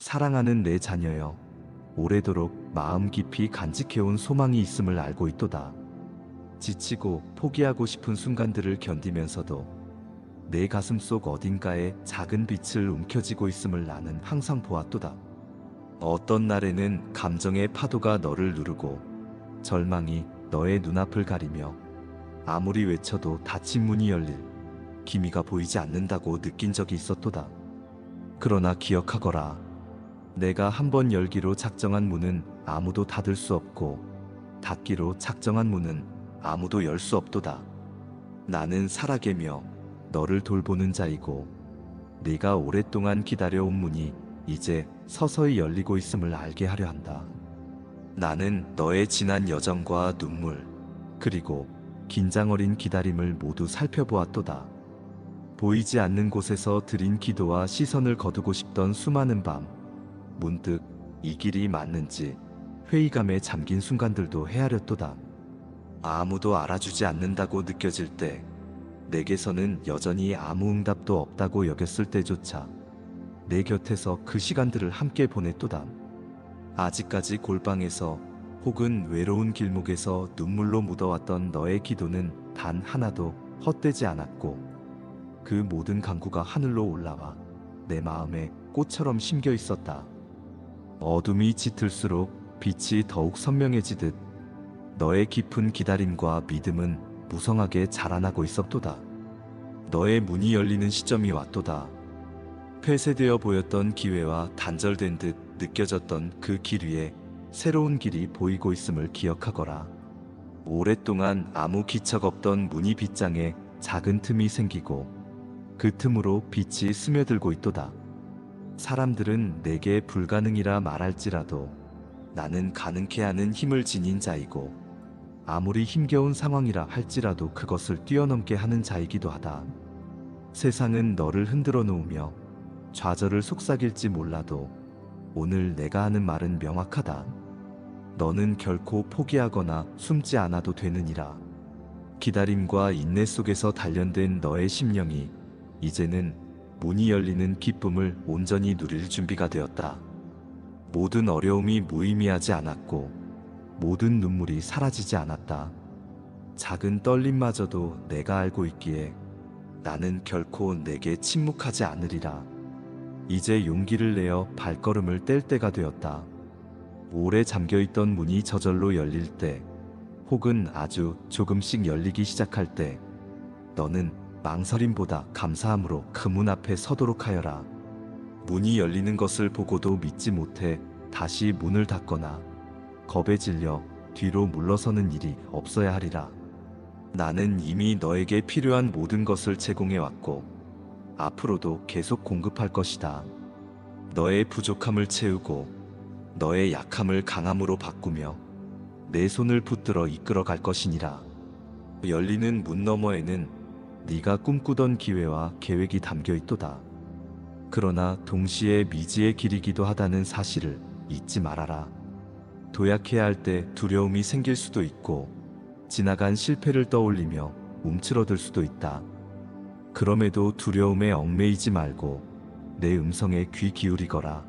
사랑하는 내 자녀여, 오래도록 마음 깊이 간직해온 소망이 있음을 알고 있도다. 지치고 포기하고 싶은 순간들을 견디면서도 내 가슴 속 어딘가에 작은 빛을 움켜쥐고 있음을 나는 항상 보았도다. 어떤 날에는 감정의 파도가 너를 누르고 절망이 너의 눈앞을 가리며 아무리 외쳐도 닫힌 문이 열릴 기미가 보이지 않는다고 느낀 적이 있었도다. 그러나 기억하거라. 내가 한번 열기로 작정한 문은 아무도 닫을 수 없고 닫기로 작정한 문은 아무도 열 수 없도다. 나는 살아계며 너를 돌보는 자이고 네가 오랫동안 기다려온 문이 이제 서서히 열리고 있음을 알게 하려 한다. 나는 너의 지난 여정과 눈물 그리고 긴장 어린 기다림을 모두 살펴보았도다. 보이지 않는 곳에서 드린 기도와 시선을 거두고 싶던 수많은 밤, 문득 이 길이 맞는지 회의감에 잠긴 순간들도 헤아렸도다. 아무도 알아주지 않는다고 느껴질 때, 내게서는 여전히 아무 응답도 없다고 여겼을 때조차 내 곁에서 그 시간들을 함께 보냈도다. 아직까지 골방에서 혹은 외로운 길목에서 눈물로 묻어왔던 너의 기도는 단 하나도 헛되지 않았고, 그 모든 간구가 하늘로 올라와 내 마음에 꽃처럼 심겨 있었다. 어둠이 짙을수록 빛이 더욱 선명해지듯 너의 깊은 기다림과 믿음은 무성하게 자라나고 있었도다. 너의 문이 열리는 시점이 왔도다. 폐쇄되어 보였던 기회와 단절된 듯 느껴졌던 그 길 위에 새로운 길이 보이고 있음을 기억하거라. 오랫동안 아무 기척 없던 문이 빗장에 작은 틈이 생기고 그 틈으로 빛이 스며들고 있도다. 사람들은 내게 불가능이라 말할지라도 나는 가능케 하는 힘을 지닌 자이고, 아무리 힘겨운 상황이라 할지라도 그것을 뛰어넘게 하는 자이기도 하다. 세상은 너를 흔들어 놓으며 좌절을 속삭일지 몰라도 오늘 내가 하는 말은 명확하다. 너는 결코 포기하거나 숨지 않아도 되느니라. 기다림과 인내 속에서 단련된 너의 심령이 이제는 문이 열리는 기쁨을 온전히 누릴 준비가 되었다. 모든 어려움이 무의미하지 않았고 모든 눈물이 사라지지 않았다. 작은 떨림마저도 내가 알고 있기에 나는 결코 내게 침묵하지 않으리라. 이제 용기를 내어 발걸음을 뗄 때가 되었다. 오래 잠겨있던 문이 저절로 열릴 때, 혹은 아주 조금씩 열리기 시작할 때, 너는 망설임보다 감사함으로 그 문 앞에 서도록 하여라. 문이 열리는 것을 보고도 믿지 못해 다시 문을 닫거나 겁에 질려 뒤로 물러서는 일이 없어야 하리라. 나는 이미 너에게 필요한 모든 것을 제공해 왔고 앞으로도 계속 공급할 것이다. 너의 부족함을 채우고 너의 약함을 강함으로 바꾸며 내 손을 붙들어 이끌어 갈 것이니라. 열리는 문 너머에는 네가 꿈꾸던 기회와 계획이 담겨 있도다. 그러나 동시에 미지의 길이기도 하다는 사실을 잊지 말아라. 도약해야 할 때 두려움이 생길 수도 있고 지나간 실패를 떠올리며 움츠러들 수도 있다. 그럼에도 두려움에 얽매이지 말고 내 음성에 귀 기울이거라.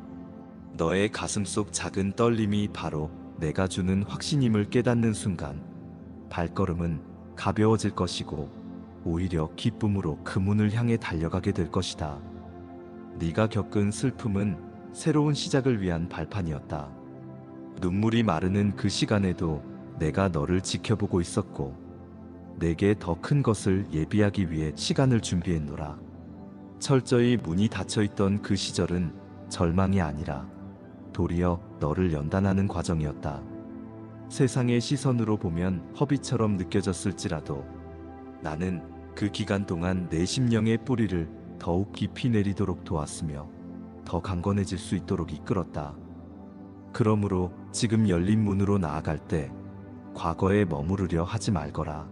너의 가슴 속 작은 떨림이 바로 내가 주는 확신임을 깨닫는 순간 발걸음은 가벼워질 것이고 오히려 기쁨으로 그 문을 향해 달려가게 될 것이다. 네가 겪은 슬픔은 새로운 시작을 위한 발판이었다. 눈물이 마르는 그 시간에도 내가 너를 지켜보고 있었고 내게 더 큰 것을 예비하기 위해 시간을 준비했노라. 철저히 문이 닫혀있던 그 시절은 절망이 아니라 도리어 너를 연단하는 과정이었다. 세상의 시선으로 보면 허비처럼 느껴졌을지라도 나는 그 기간 동안 내 심령의 뿌리를 더욱 깊이 내리도록 도왔으며 더 강건해질 수 있도록 이끌었다. 그러므로 지금 열린 문으로 나아갈 때 과거에 머무르려 하지 말거라.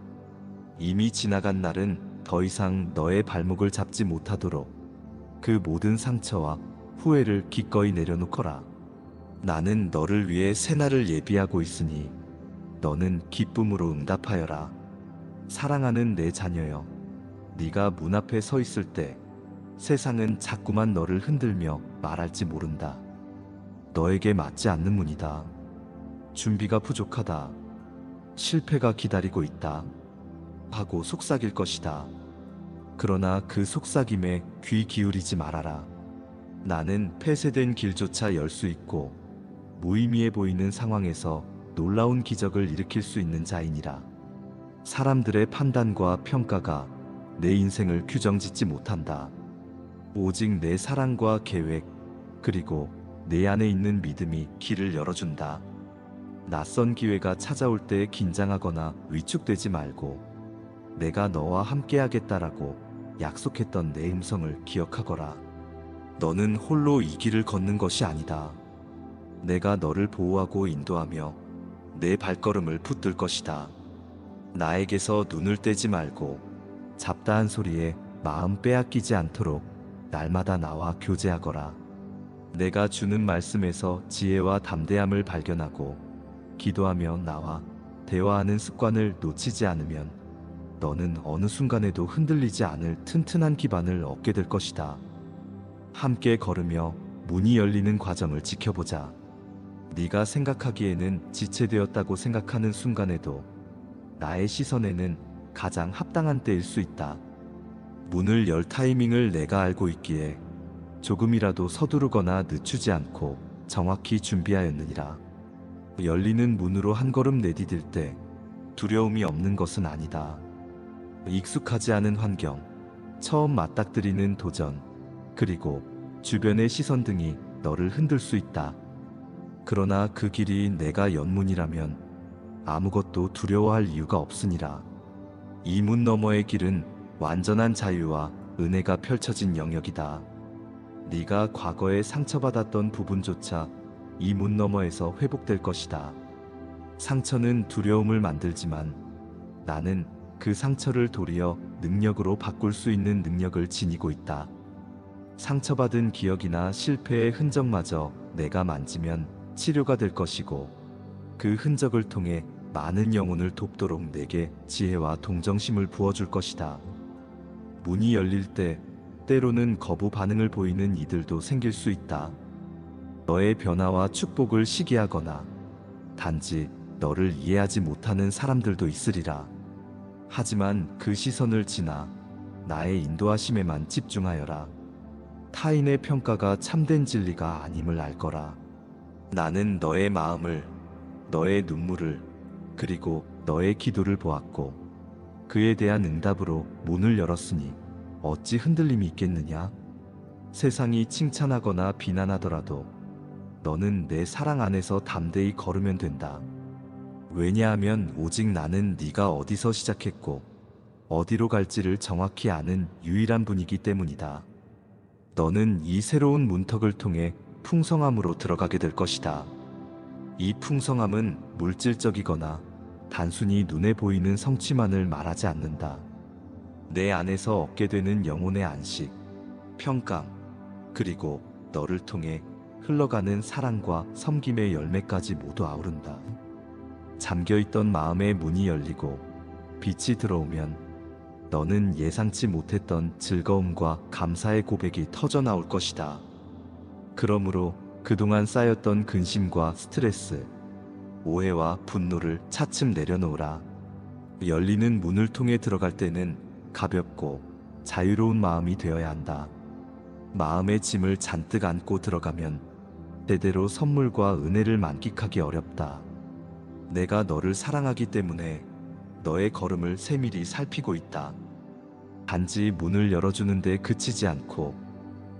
이미 지나간 날은 더 이상 너의 발목을 잡지 못하도록 그 모든 상처와 후회를 기꺼이 내려놓거라. 나는 너를 위해 새날을 예비하고 있으니 너는 기쁨으로 응답하여라. 사랑하는 내 자녀여, 네가 문 앞에 서 있을 때 세상은 자꾸만 너를 흔들며 말할지 모른다. 너에게 맞지 않는 문이다. 준비가 부족하다. 실패가 기다리고 있다. 하고 속삭일 것이다. 그러나 그 속삭임에 귀 기울이지 말아라. 나는 폐쇄된 길조차 열 수 있고 무의미해 보이는 상황에서 놀라운 기적을 일으킬 수 있는 자이니라. 사람들의 판단과 평가가 내 인생을 규정짓지 못한다. 오직 내 사랑과 계획, 그리고 내 안에 있는 믿음이 길을 열어준다. 낯선 기회가 찾아올 때 긴장하거나 위축되지 말고 내가 너와 함께하겠다라고 약속했던 내 음성을 기억하거라. 너는 홀로 이 길을 걷는 것이 아니다. 내가 너를 보호하고 인도하며 내 발걸음을 붙들 것이다. 나에게서 눈을 떼지 말고 잡다한 소리에 마음 빼앗기지 않도록 날마다 나와 교제하거라. 내가 주는 말씀에서 지혜와 담대함을 발견하고 기도하며 나와 대화하는 습관을 놓치지 않으면 너는 어느 순간에도 흔들리지 않을 튼튼한 기반을 얻게 될 것이다. 함께 걸으며 문이 열리는 과정을 지켜보자. 네가 생각하기에는 지체되었다고 생각하는 순간에도 나의 시선에는 가장 합당한 때일 수 있다. 문을 열 타이밍을 내가 알고 있기에 조금이라도 서두르거나 늦추지 않고 정확히 준비하였느니라. 열리는 문으로 한 걸음 내디딜 때 두려움이 없는 것은 아니다. 익숙하지 않은 환경, 처음 맞닥뜨리는 도전, 그리고 주변의 시선 등이 너를 흔들 수 있다. 그러나 그 길이 내가 연 문이라면 아무것도 두려워할 이유가 없으니라. 이 문 너머의 길은 완전한 자유와 은혜가 펼쳐진 영역이다. 네가 과거에 상처받았던 부분조차 이 문 너머에서 회복될 것이다. 상처는 두려움을 만들지만 나는 그 상처를 도리어 능력으로 바꿀 수 있는 능력을 지니고 있다. 상처받은 기억이나 실패의 흔적마저 내가 만지면 치료가 될 것이고 그 흔적을 통해 많은 영혼을 돕도록 내게 지혜와 동정심을 부어줄 것이다. 문이 열릴 때 때로는 거부 반응을 보이는 이들도 생길 수 있다. 너의 변화와 축복을 시기하거나 단지 너를 이해하지 못하는 사람들도 있으리라. 하지만 그 시선을 지나 나의 인도하심에만 집중하여라. 타인의 평가가 참된 진리가 아님을 알거라. 나는 너의 마음을, 너의 눈물을, 그리고 너의 기도를 보았고 그에 대한 응답으로 문을 열었으니 어찌 흔들림이 있겠느냐? 세상이 칭찬하거나 비난하더라도 너는 내 사랑 안에서 담대히 걸으면 된다. 왜냐하면 오직 나는 네가 어디서 시작했고 어디로 갈지를 정확히 아는 유일한 분이기 때문이다. 너는 이 새로운 문턱을 통해 풍성함으로 들어가게 될 것이다. 이 풍성함은 물질적이거나 단순히 눈에 보이는 성취만을 말하지 않는다. 내 안에서 얻게 되는 영혼의 안식, 평강, 그리고 너를 통해 흘러가는 사랑과 섬김의 열매까지 모두 아우른다. 잠겨있던 마음의 문이 열리고 빛이 들어오면 너는 예상치 못했던 즐거움과 감사의 고백이 터져나올 것이다. 그러므로 그동안 쌓였던 근심과 스트레스, 오해와 분노를 차츰 내려놓으라. 열리는 문을 통해 들어갈 때는 가볍고 자유로운 마음이 되어야 한다. 마음의 짐을 잔뜩 안고 들어가면 제대로 선물과 은혜를 만끽하기 어렵다. 내가 너를 사랑하기 때문에 너의 걸음을 세밀히 살피고 있다. 단지 문을 열어주는 데 그치지 않고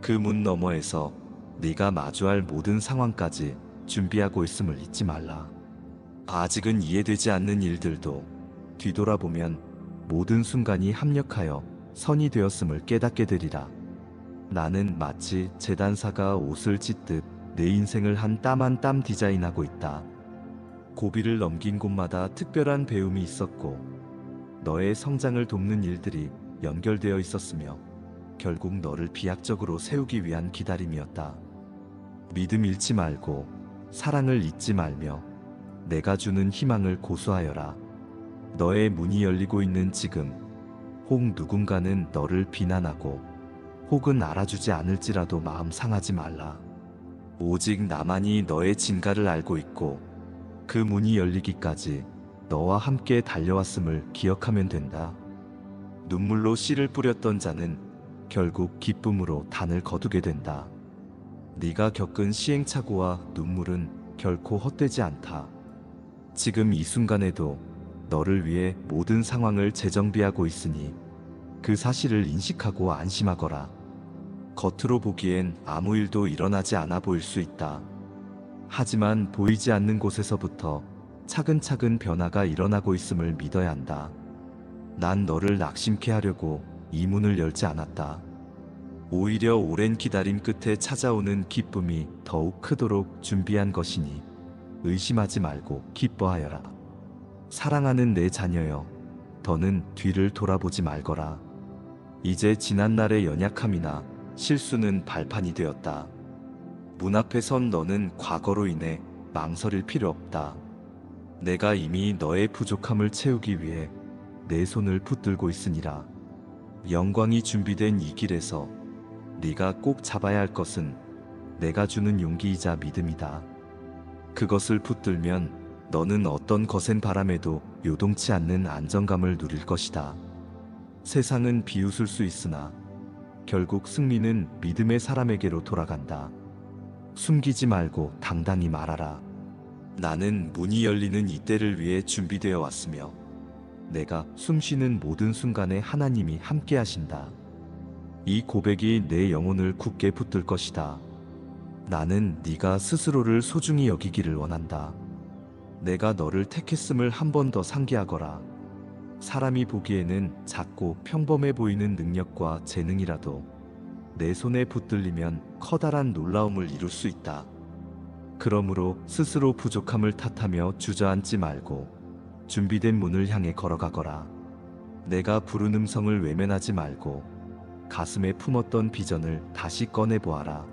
그 문 너머에서 네가 마주할 모든 상황까지 준비하고 있음을 잊지 말라. 아직은 이해되지 않는 일들도 뒤돌아보면 모든 순간이 합력하여 선이 되었음을 깨닫게 되리라. 나는 마치 재단사가 옷을 찢듯 내 인생을 한 땀 한 땀 디자인하고 있다. 고비를 넘긴 곳마다 특별한 배움이 있었고 너의 성장을 돕는 일들이 연결되어 있었으며 결국 너를 비약적으로 세우기 위한 기다림이었다. 믿음 잃지 말고 사랑을 잊지 말며 내가 주는 희망을 고수하여라. 너의 문이 열리고 있는 지금 혹 누군가는 너를 비난하고 혹은 알아주지 않을지라도 마음 상하지 말라. 오직 나만이 너의 진가를 알고 있고 그 문이 열리기까지 너와 함께 달려왔음을 기억하면 된다. 눈물로 씨를 뿌렸던 자는 결국 기쁨으로 단을 거두게 된다. 네가 겪은 시행착오와 눈물은 결코 헛되지 않다. 지금 이 순간에도 너를 위해 모든 상황을 재정비하고 있으니 그 사실을 인식하고 안심하거라. 겉으로 보기엔 아무 일도 일어나지 않아 보일 수 있다. 하지만 보이지 않는 곳에서부터 차근차근 변화가 일어나고 있음을 믿어야 한다. 난 너를 낙심케 하려고 이 문을 열지 않았다. 오히려 오랜 기다림 끝에 찾아오는 기쁨이 더욱 크도록 준비한 것이니 의심하지 말고 기뻐하여라. 사랑하는 내 자녀여, 더는 뒤를 돌아보지 말거라. 이제 지난날의 연약함이나 실수는 발판이 되었다. 문 앞에 선 너는 과거로 인해 망설일 필요 없다. 내가 이미 너의 부족함을 채우기 위해 내 손을 붙들고 있으니라. 영광이 준비된 이 길에서 네가 꼭 잡아야 할 것은 내가 주는 용기이자 믿음이다. 그것을 붙들면 너는 어떤 거센 바람에도 요동치 않는 안정감을 누릴 것이다. 세상은 비웃을 수 있으나 결국 승리는 믿음의 사람에게로 돌아간다. 숨기지 말고 당당히 말하라. 나는 문이 열리는 이때를 위해 준비되어 왔으며 내가 숨쉬는 모든 순간에 하나님이 함께 하신다. 이 고백이 내 영혼을 굳게 붙들 것이다. 나는 네가 스스로를 소중히 여기기를 원한다. 내가 너를 택했음을 한 번 더 상기하거라. 사람이 보기에는 작고 평범해 보이는 능력과 재능이라도 내 손에 붙들리면 커다란 놀라움을 이룰 수 있다. 그러므로 스스로 부족함을 탓하며 주저앉지 말고 준비된 문을 향해 걸어가거라. 내가 부른 음성을 외면하지 말고 가슴에 품었던 비전을 다시 꺼내보아라.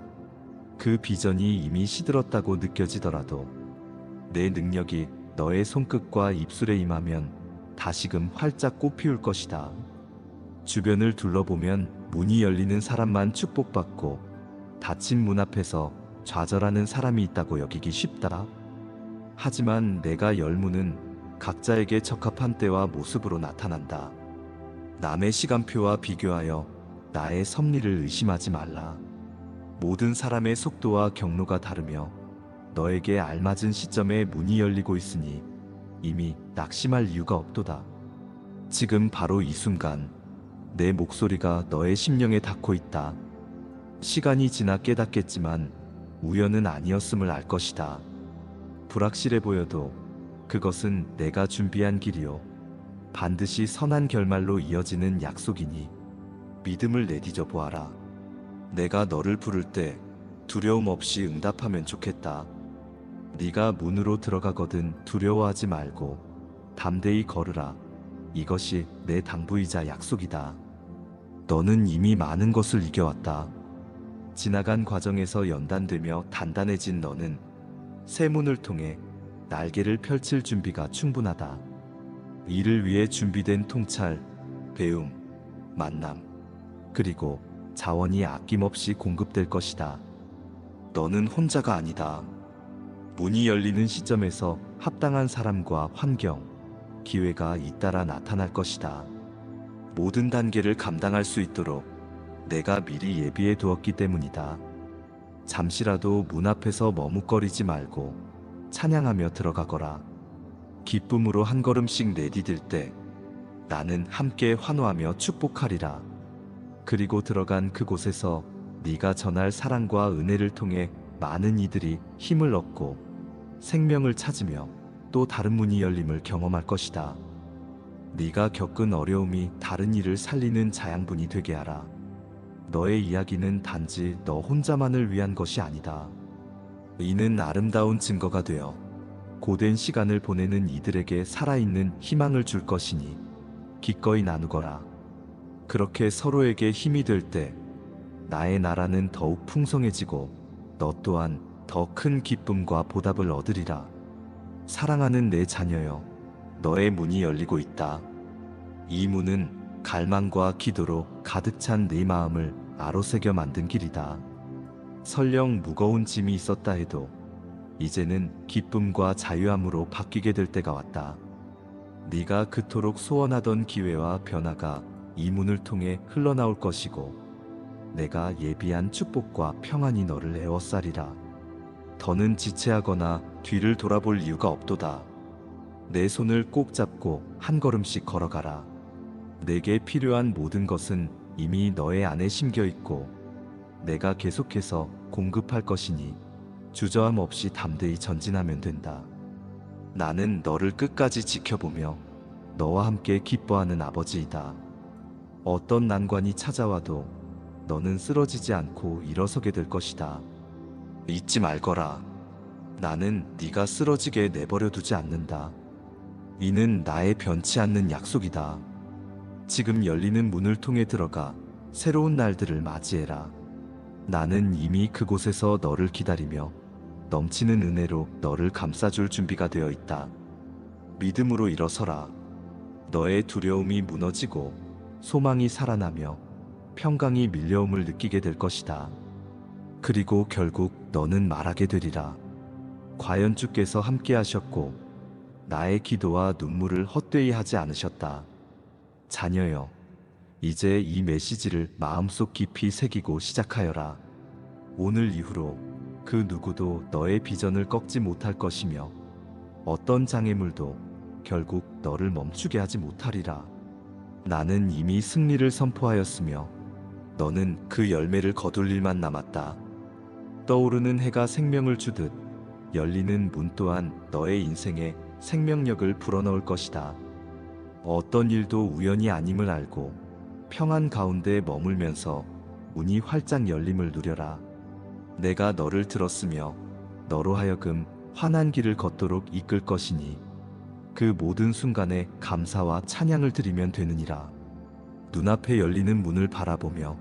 그 비전이 이미 시들었다고 느껴지더라도 내 능력이 너의 손끝과 입술에 임하면 다시금 활짝 꽃피울 것이다. 주변을 둘러보면 문이 열리는 사람만 축복받고 닫힌 문 앞에서 좌절하는 사람이 있다고 여기기 쉽다. 하지만 내가 열 문은 각자에게 적합한 때와 모습으로 나타난다. 남의 시간표와 비교하여 나의 섭리를 의심하지 말라. 모든 사람의 속도와 경로가 다르며 너에게 알맞은 시점에 문이 열리고 있으니 이미 낙심할 이유가 없도다. 지금 바로 이 순간 내 목소리가 너의 심령에 닿고 있다. 시간이 지나 깨닫겠지만 우연은 아니었음을 알 것이다. 불확실해 보여도 그것은 내가 준비한 길이요 반드시 선한 결말로 이어지는 약속이니 믿음을 내디뎌 보아라. 내가 너를 부를 때 두려움 없이 응답하면 좋겠다. 네가 문으로 들어가거든 두려워하지 말고 담대히 걸으라. 이것이 내 당부이자 약속이다. 너는 이미 많은 것을 이겨왔다. 지나간 과정에서 연단되며 단단해진 너는 새 문을 통해 날개를 펼칠 준비가 충분하다. 이를 위해 준비된 통찰, 배움, 만남, 그리고 자원이 아낌없이 공급될 것이다. 너는 혼자가 아니다. 문이 열리는 시점에서 합당한 사람과 환경, 기회가 잇따라 나타날 것이다. 모든 단계를 감당할 수 있도록 내가 미리 예비해 두었기 때문이다. 잠시라도 문 앞에서 머뭇거리지 말고 찬양하며 들어가거라. 기쁨으로 한 걸음씩 내디딜 때 나는 함께 환호하며 축복하리라. 그리고 들어간 그곳에서 네가 전할 사랑과 은혜를 통해 많은 이들이 힘을 얻고 생명을 찾으며 또 다른 문이 열림을 경험할 것이다. 네가 겪은 어려움이 다른 이를 살리는 자양분이 되게 하라. 너의 이야기는 단지 너 혼자만을 위한 것이 아니다. 이는 아름다운 증거가 되어 고된 시간을 보내는 이들에게 살아있는 희망을 줄 것이니 기꺼이 나누거라. 그렇게 서로에게 힘이 될 때 나의 나라는 더욱 풍성해지고 너 또한 더 큰 기쁨과 보답을 얻으리라. 사랑하는 내 자녀여, 너의 문이 열리고 있다. 이 문은 갈망과 기도로 가득 찬 네 마음을 아로새겨 만든 길이다. 설령 무거운 짐이 있었다 해도 이제는 기쁨과 자유함으로 바뀌게 될 때가 왔다. 네가 그토록 소원하던 기회와 변화가 이 문을 통해 흘러나올 것이고 내가 예비한 축복과 평안이 너를 에워싸리라. 더는 지체하거나 뒤를 돌아볼 이유가 없도다. 내 손을 꼭 잡고 한 걸음씩 걸어가라. 내게 필요한 모든 것은 이미 너의 안에 심겨 있고 내가 계속해서 공급할 것이니 주저함 없이 담대히 전진하면 된다. 나는 너를 끝까지 지켜보며 너와 함께 기뻐하는 아버지이다. 어떤 난관이 찾아와도 너는 쓰러지지 않고 일어서게 될 것이다. 잊지 말거라. 나는 네가 쓰러지게 내버려 두지 않는다. 이는 나의 변치 않는 약속이다. 지금 열리는 문을 통해 들어가 새로운 날들을 맞이해라. 나는 이미 그곳에서 너를 기다리며 넘치는 은혜로 너를 감싸줄 준비가 되어 있다. 믿음으로 일어서라. 너의 두려움이 무너지고 소망이 살아나며 평강이 밀려옴을 느끼게 될 것이다. 그리고 결국 너는 말하게 되리라. 과연 주께서 함께 하셨고 나의 기도와 눈물을 헛되이 하지 않으셨다. 자녀여, 이제 이 메시지를 마음속 깊이 새기고 시작하여라. 오늘 이후로 그 누구도 너의 비전을 꺾지 못할 것이며 어떤 장애물도 결국 너를 멈추게 하지 못하리라. 나는 이미 승리를 선포하였으며 너는 그 열매를 거둘 일만 남았다. 떠오르는 해가 생명을 주듯 열리는 문 또한 너의 인생에 생명력을 불어넣을 것이다. 어떤 일도 우연이 아님을 알고 평안 가운데 머물면서 문이 활짝 열림을 누려라. 내가 너를 들었으며 너로 하여금 환한 길을 걷도록 이끌 것이니 그 모든 순간에 감사와 찬양을 드리면 되느니라. 눈앞에 열리는 문을 바라보며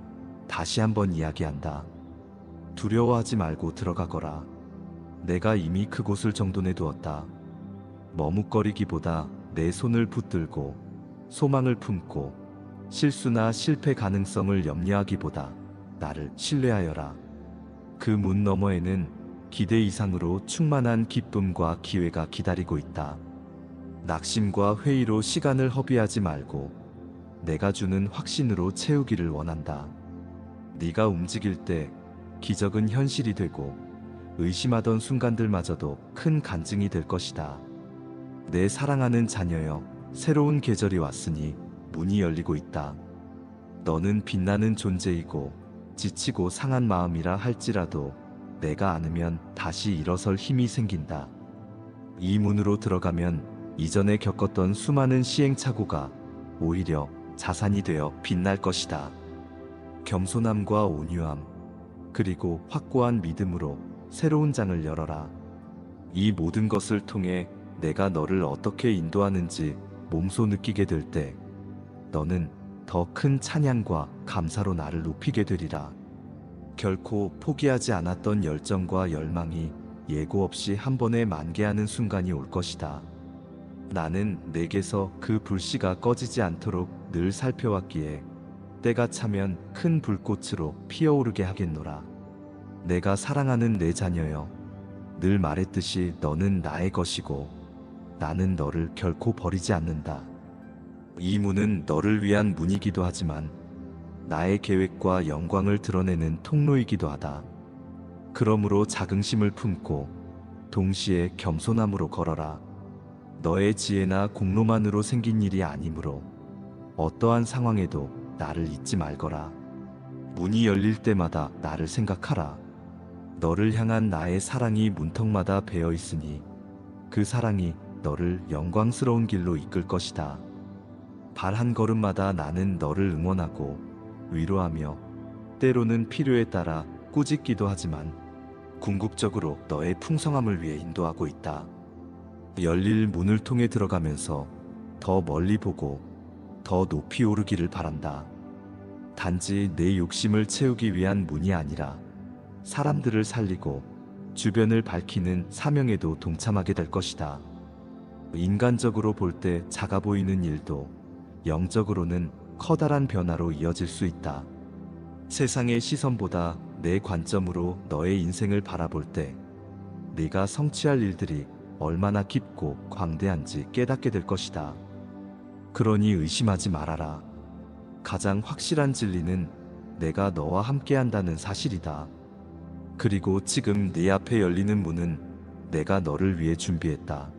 다시 한번 이야기한다. 두려워하지 말고 들어가거라. 내가 이미 그곳을 정돈해 두었다. 머뭇거리기보다 내 손을 붙들고 소망을 품고 실수나 실패 가능성을 염려하기보다 나를 신뢰하여라. 그 문 너머에는 기대 이상으로 충만한 기쁨과 기회가 기다리고 있다. 낙심과 회의로 시간을 허비하지 말고 내가 주는 확신으로 채우기를 원한다. 네가 움직일 때 기적은 현실이 되고 의심하던 순간들마저도 큰 간증이 될 것이다. 내 사랑하는 자녀여, 새로운 계절이 왔으니 문이 열리고 있다. 너는 빛나는 존재이고 지치고 상한 마음이라 할지라도 내가 안으면 다시 일어설 힘이 생긴다. 이 문으로 들어가면 이전에 겪었던 수많은 시행착오가 오히려 자산이 되어 빛날 것이다. 겸손함과 온유함, 그리고 확고한 믿음으로 새로운 장을 열어라. 이 모든 것을 통해 내가 너를 어떻게 인도하는지 몸소 느끼게 될 때 너는 더 큰 찬양과 감사로 나를 높이게 되리라. 결코 포기하지 않았던 열정과 열망이 예고 없이 한 번에 만개하는 순간이 올 것이다. 나는 내게서 그 불씨가 꺼지지 않도록 늘 살펴왔기에 때가 차면 큰 불꽃으로 피어오르게 하겠노라. 내가 사랑하는 내 자녀여, 늘 말했듯이 너는 나의 것이고 나는 너를 결코 버리지 않는다. 이 문은 너를 위한 문이기도 하지만 나의 계획과 영광을 드러내는 통로이기도 하다. 그러므로 자긍심을 품고 동시에 겸손함으로 걸어라. 너의 지혜나 공로만으로 생긴 일이 아니므로 어떠한 상황에도 나를 잊지 말거라. 문이 열릴 때마다 나를 생각하라. 너를 향한 나의 사랑이 문턱마다 배어 있으니 그 사랑이 너를 영광스러운 길로 이끌 것이다. 발 한 걸음마다 나는 너를 응원하고 위로하며 때로는 필요에 따라 꾸짖기도 하지만 궁극적으로 너의 풍성함을 위해 인도하고 있다. 열릴 문을 통해 들어가면서 더 멀리 보고 더 높이 오르기를 바란다. 단지 내 욕심을 채우기 위한 문이 아니라 사람들을 살리고 주변을 밝히는 사명에도 동참하게 될 것이다. 인간적으로 볼 때 작아 보이는 일도 영적으로는 커다란 변화로 이어질 수 있다. 세상의 시선보다 내 관점으로 너의 인생을 바라볼 때 네가 성취할 일들이 얼마나 깊고 광대한지 깨닫게 될 것이다. 그러니 의심하지 말아라. 가장 확실한 진리는 내가 너와 함께한다는 사실이다. 그리고 지금 네 앞에 열리는 문은 내가 너를 위해 준비했다.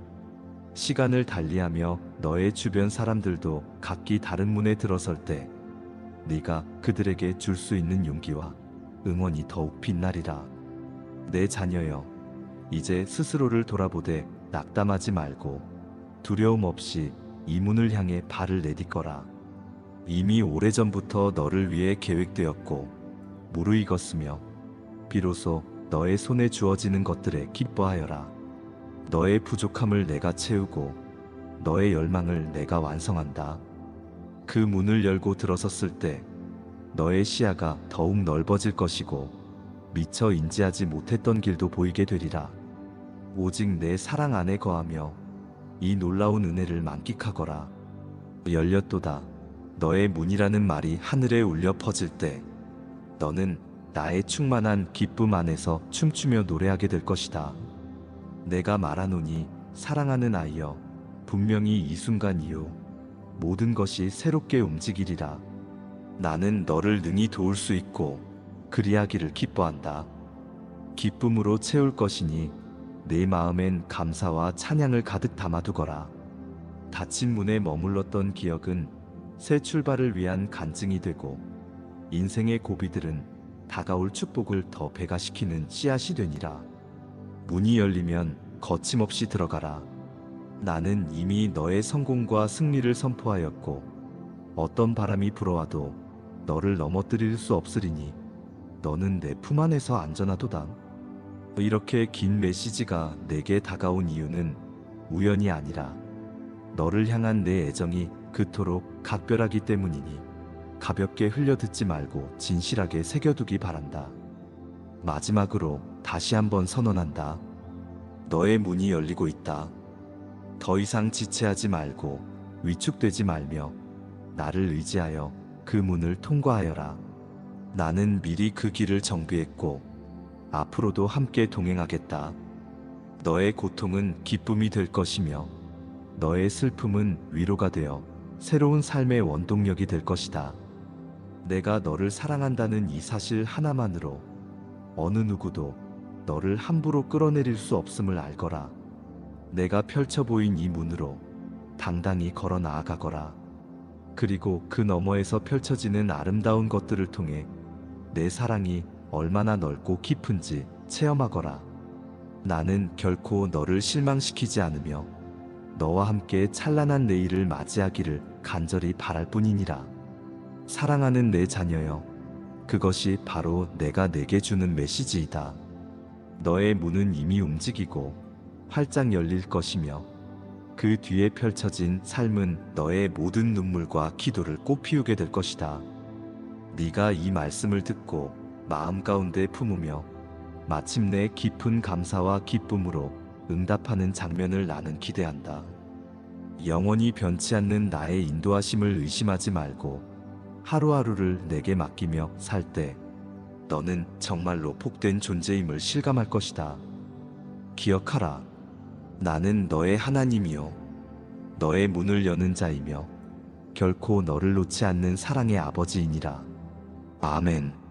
시간을 달리하며 너의 주변 사람들도 각기 다른 문에 들어설 때 네가 그들에게 줄 수 있는 용기와 응원이 더욱 빛나리라. 내 자녀여, 이제 스스로를 돌아보되 낙담하지 말고 두려움 없이 이 문을 향해 발을 내딛거라. 이미 오래전부터 너를 위해 계획되었고 무르익었으며 비로소 너의 손에 주어지는 것들에 기뻐하여라. 너의 부족함을 내가 채우고 너의 열망을 내가 완성한다. 그 문을 열고 들어섰을 때 너의 시야가 더욱 넓어질 것이고 미처 인지하지 못했던 길도 보이게 되리라. 오직 내 사랑 안에 거하며 이 놀라운 은혜를 만끽하거라. 열렸도다. 너의 문이라는 말이 하늘에 울려 퍼질 때 너는 나의 충만한 기쁨 안에서 춤추며 노래하게 될 것이다. 내가 말하노니 사랑하는 아이여, 분명히 이 순간 이후 모든 것이 새롭게 움직이리라. 나는 너를 능히 도울 수 있고 그리하기를 기뻐한다. 기쁨으로 채울 것이니 내 마음엔 감사와 찬양을 가득 담아두거라. 닫힌 문에 머물렀던 기억은 새 출발을 위한 간증이 되고 인생의 고비들은 다가올 축복을 더 배가시키는 씨앗이 되니라. 문이 열리면 거침없이 들어가라. 나는 이미 너의 성공과 승리를 선포하였고 어떤 바람이 불어와도 너를 넘어뜨릴 수 없으리니 너는 내 품 안에서 안전하도다. 이렇게 긴 메시지가 내게 다가온 이유는 우연이 아니라 너를 향한 내 애정이 그토록 각별하기 때문이니 가볍게 흘려듣지 말고 진실하게 새겨두기 바란다. 마지막으로 다시 한번 선언한다. 너의 문이 열리고 있다. 더 이상 지체하지 말고 위축되지 말며 나를 의지하여 그 문을 통과하여라. 나는 미리 그 길을 정비했고 앞으로도 함께 동행하겠다. 너의 고통은 기쁨이 될 것이며 너의 슬픔은 위로가 되어 새로운 삶의 원동력이 될 것이다. 내가 너를 사랑한다는 이 사실 하나만으로 어느 누구도 너를 함부로 끌어내릴 수 없음을 알거라. 내가 펼쳐 보인 이 문으로 당당히 걸어 나아가거라. 그리고 그 너머에서 펼쳐지는 아름다운 것들을 통해 내 사랑이 얼마나 넓고 깊은지 체험하거라. 나는 결코 너를 실망시키지 않으며 너와 함께 찬란한 내일을 맞이하기를 간절히 바랄 뿐이니라. 사랑하는 내 자녀여, 그것이 바로 내가 내게 주는 메시지이다. 너의 문은 이미 움직이고 활짝 열릴 것이며 그 뒤에 펼쳐진 삶은 너의 모든 눈물과 기도를 꽃피우게 될 것이다. 네가 이 말씀을 듣고 마음 가운데 품으며 마침내 깊은 감사와 기쁨으로 응답하는 장면을 나는 기대한다. 영원히 변치 않는 나의 인도하심을 의심하지 말고 하루하루를 내게 맡기며 살 때 너는 정말로 복된 존재임을 실감할 것이다. 기억하라. 나는 너의 하나님이요 너의 문을 여는 자이며 결코 너를 놓지 않는 사랑의 아버지이니라. 아멘.